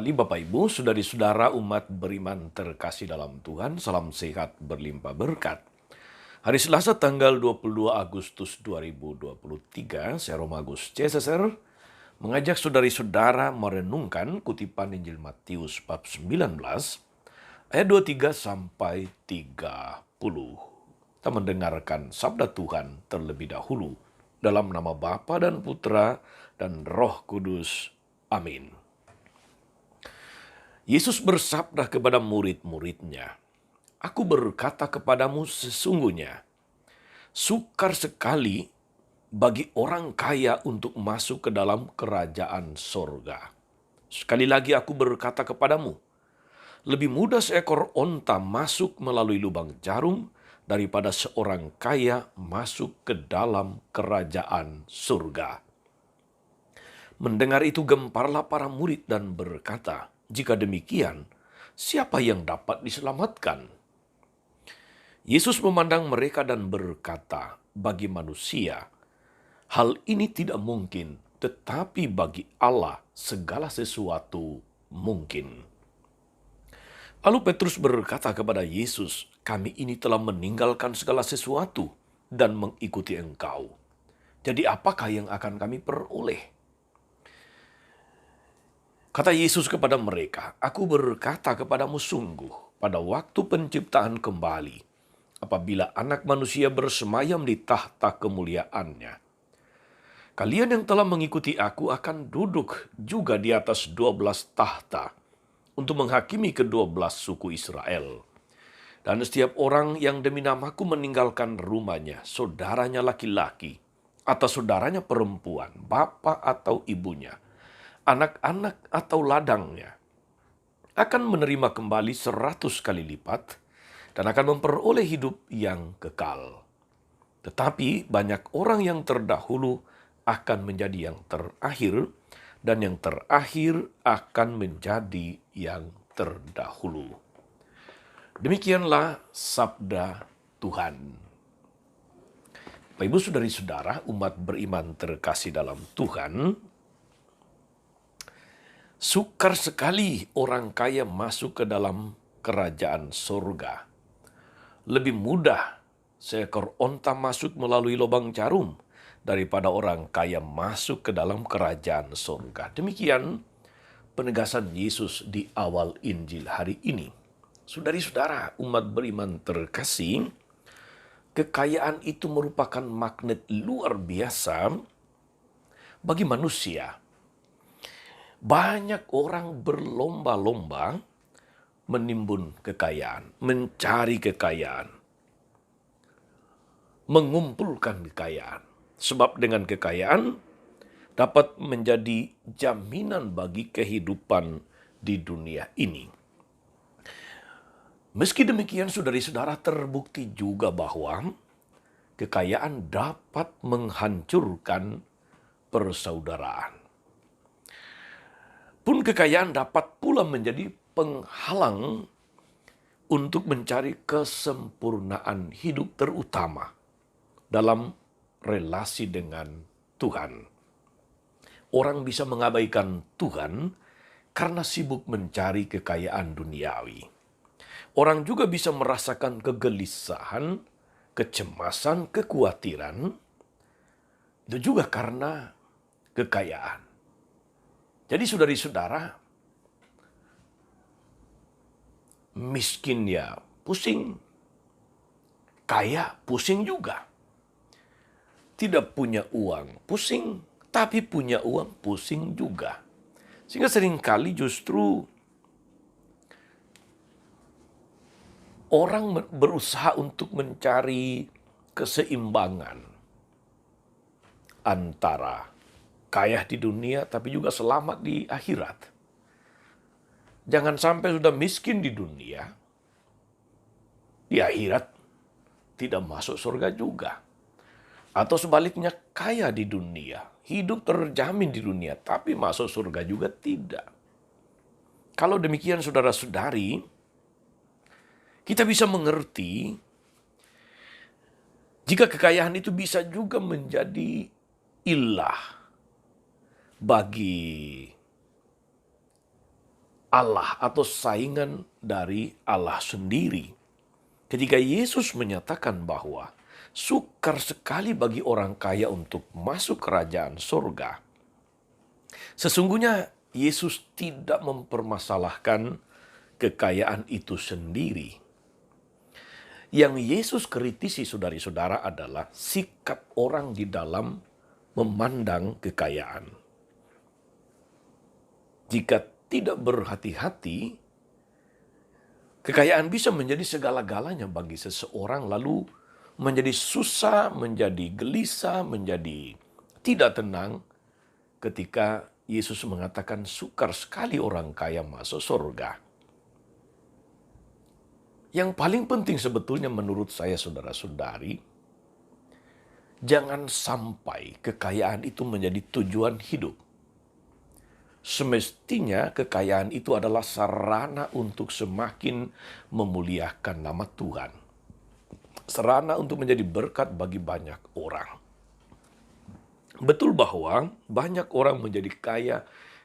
kembali Bapak Ibu, saudari-saudara umat beriman terkasih dalam Tuhan, salam sehat berlimpah berkat. Hari Selasa tanggal 22 Agustus 2023, saya Romagus CSSR mengajak saudari-saudara merenungkan kutipan Injil Matius bab 19 ayat 23 sampai 30. Kita mendengarkan sabda Tuhan terlebih dahulu dalam nama Bapa dan Putra dan Roh Kudus. Amin. Yesus bersabda kepada murid-muridnya, "Aku berkata kepadamu sesungguhnya, sukar sekali bagi orang kaya untuk masuk ke dalam kerajaan sorga. Sekali lagi aku berkata kepadamu, lebih mudah seekor onta masuk melalui lubang jarum daripada seorang kaya masuk ke dalam kerajaan surga." Mendengar itu gemparlah para murid dan berkata, "Jika demikian, siapa yang dapat diselamatkan?" Yesus memandang mereka dan berkata, "Bagi manusia, hal ini tidak mungkin, tetapi bagi Allah segala sesuatu mungkin." Lalu Petrus berkata kepada Yesus, "Kami ini telah meninggalkan segala sesuatu dan mengikuti Engkau. Jadi apakah yang akan kami peroleh?" Kata Yesus kepada mereka, "Aku berkata kepadamu sungguh, pada waktu penciptaan kembali, apabila anak manusia bersemayam di tahta kemuliaannya, kalian yang telah mengikuti aku akan duduk juga di atas 12 tahta untuk menghakimi ke-12 suku Israel. Dan setiap orang yang demi namaku meninggalkan rumahnya, saudaranya laki-laki, atau saudaranya perempuan, bapak atau ibunya, anak-anak atau ladangnya, akan menerima kembali 100 kali lipat dan akan memperoleh hidup yang kekal. Tetapi banyak orang yang terdahulu akan menjadi yang terakhir, dan yang terakhir akan menjadi yang terdahulu." Demikianlah sabda Tuhan. Bapak Ibu saudari-saudara umat beriman terkasih dalam Tuhan, sukar sekali orang kaya masuk ke dalam kerajaan surga. Lebih mudah seekor onta masuk melalui lubang jarum daripada orang kaya masuk ke dalam kerajaan surga. Demikian penegasan Yesus di awal Injil hari ini. Saudari-saudara umat beriman terkasih, kekayaan itu merupakan magnet luar biasa bagi manusia. Banyak orang berlomba-lomba menimbun kekayaan, mencari kekayaan, mengumpulkan kekayaan. Sebab dengan kekayaan dapat menjadi jaminan bagi kehidupan di dunia ini. Meski demikian, saudari-saudara, terbukti juga bahwa kekayaan dapat menghancurkan persaudaraan. Pun kekayaan dapat pula menjadi penghalang untuk mencari kesempurnaan hidup, terutama dalam relasi dengan Tuhan. Orang bisa mengabaikan Tuhan karena sibuk mencari kekayaan duniawi. Orang juga bisa merasakan kegelisahan, kecemasan, kekhawatiran, itu juga karena kekayaan. Jadi saudari-saudara, miskin ya pusing, kaya pusing juga. Tidak punya uang pusing, tapi punya uang pusing juga. Sehingga seringkali justru orang berusaha untuk mencari keseimbangan antara kaya di dunia tapi juga selamat di akhirat. Jangan sampai sudah miskin di dunia, di akhirat tidak masuk surga juga. Atau sebaliknya, kaya di dunia, hidup terjamin di dunia, tapi masuk surga juga tidak. Kalau demikian saudara-saudari, kita bisa mengerti jika kekayaan itu bisa juga menjadi ilah bagi Allah atau saingan dari Allah sendiri. Ketika Yesus menyatakan bahwa sukar sekali bagi orang kaya untuk masuk kerajaan surga, sesungguhnya Yesus tidak mempermasalahkan kekayaan itu sendiri. Yang Yesus kritisi saudara-saudara adalah sikap orang di dalam memandang kekayaan. Jika tidak berhati-hati, kekayaan bisa menjadi segala-galanya bagi seseorang, lalu menjadi susah, menjadi gelisah, menjadi tidak tenang ketika Yesus mengatakan sukar sekali orang kaya masuk surga. Yang paling penting sebetulnya menurut saya saudara-saudari, jangan sampai kekayaan itu menjadi tujuan hidup. Semestinya kekayaan itu adalah sarana untuk semakin memuliakan nama Tuhan. Sarana untuk menjadi berkat bagi banyak orang. Betul bahwa banyak orang menjadi kaya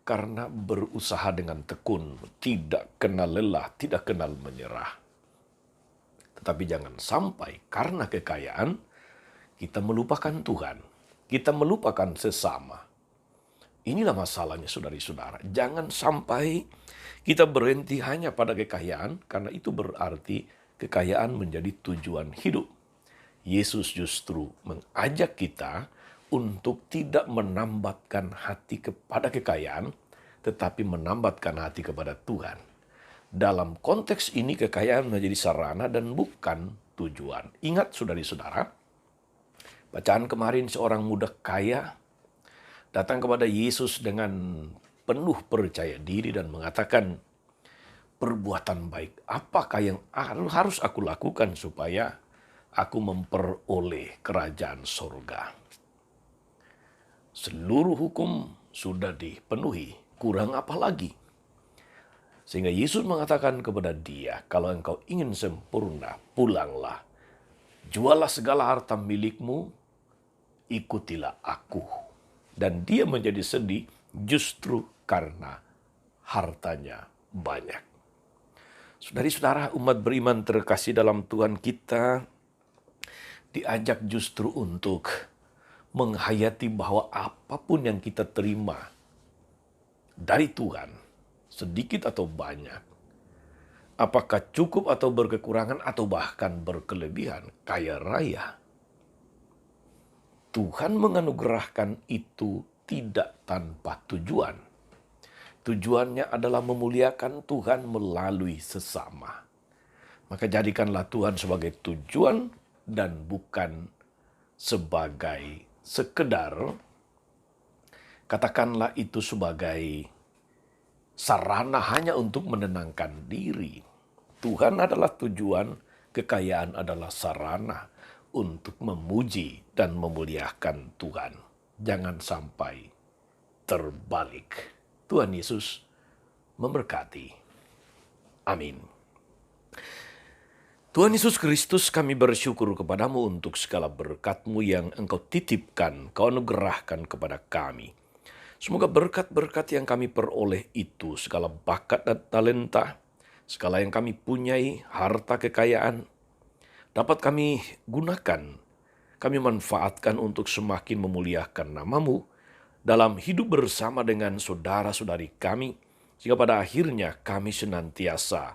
karena berusaha dengan tekun, tidak kenal lelah, tidak kenal menyerah. Tetapi jangan sampai karena kekayaan kita melupakan Tuhan, kita melupakan sesama. Inilah masalahnya saudara-saudara. Jangan sampai kita berhenti hanya pada kekayaan, karena itu berarti kekayaan menjadi tujuan hidup. Yesus justru mengajak kita untuk tidak menambatkan hati kepada kekayaan, tetapi menambatkan hati kepada Tuhan. Dalam konteks ini kekayaan menjadi sarana dan bukan tujuan. Ingat saudara-saudara, bacaan kemarin seorang muda kaya datang kepada Yesus dengan penuh percaya diri dan mengatakan, perbuatan baik apakah yang harus aku lakukan supaya aku memperoleh kerajaan surga? Seluruh hukum sudah dipenuhi, kurang apa lagi? Sehingga Yesus mengatakan kepada dia, kalau engkau ingin sempurna, pulanglah. Jualah segala harta milikmu, ikutilah aku. Dan dia menjadi sedih justru karena hartanya banyak. Saudara-saudara, umat beriman terkasih dalam Tuhan, kita diajak justru untuk menghayati bahwa apapun yang kita terima dari Tuhan, sedikit atau banyak, apakah cukup atau berkekurangan atau bahkan berkelebihan, kaya raya, Tuhan menganugerahkan itu tidak tanpa tujuan. Tujuannya adalah memuliakan Tuhan melalui sesama. Maka jadikanlah Tuhan sebagai tujuan dan bukan sebagai sekedar, katakanlah itu sebagai sarana hanya untuk menenangkan diri. Tuhan adalah tujuan, kekayaan adalah sarana untuk memuji dan memuliakan Tuhan. Jangan sampai terbalik. Tuhan Yesus memberkati. Amin. Tuhan Yesus Kristus, kami bersyukur kepadamu untuk segala berkat-Mu yang Engkau titipkan, Kau anugerahkan kepada kami. Semoga berkat-berkat yang kami peroleh itu, segala bakat dan talenta, segala yang kami punyai, harta kekayaan, dapat kami gunakan, kami manfaatkan untuk semakin memuliakan nama-Mu dalam hidup bersama dengan saudara-saudari kami, sehingga pada akhirnya kami senantiasa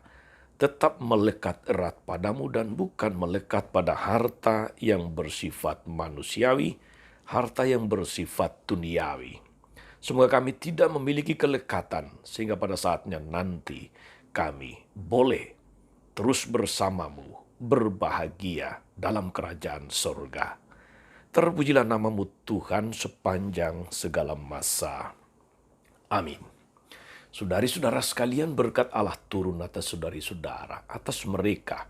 tetap melekat erat padamu dan bukan melekat pada harta yang bersifat manusiawi, harta yang bersifat duniawi. Semoga kami tidak memiliki kelekatan sehingga pada saatnya nanti kami boleh terus bersamamu berbahagia dalam kerajaan surga. Terpujilah nama-Mu Tuhan sepanjang segala masa. Amin. Saudari-saudara sekalian, berkat Allah turun atas saudari-saudara, atas mereka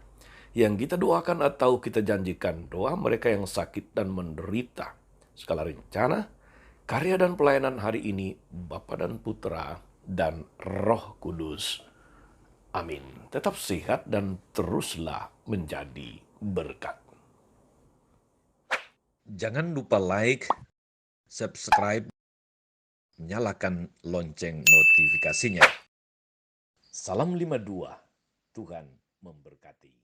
yang kita doakan atau kita janjikan doa, mereka yang sakit dan menderita. Segala rencana, karya dan pelayanan hari ini, Bapa dan Putra dan Roh Kudus. Amin. Tetap sehat dan teruslah menjadi berkat. Jangan lupa like, subscribe, nyalakan lonceng notifikasinya. Salam 52, Tuhan memberkati.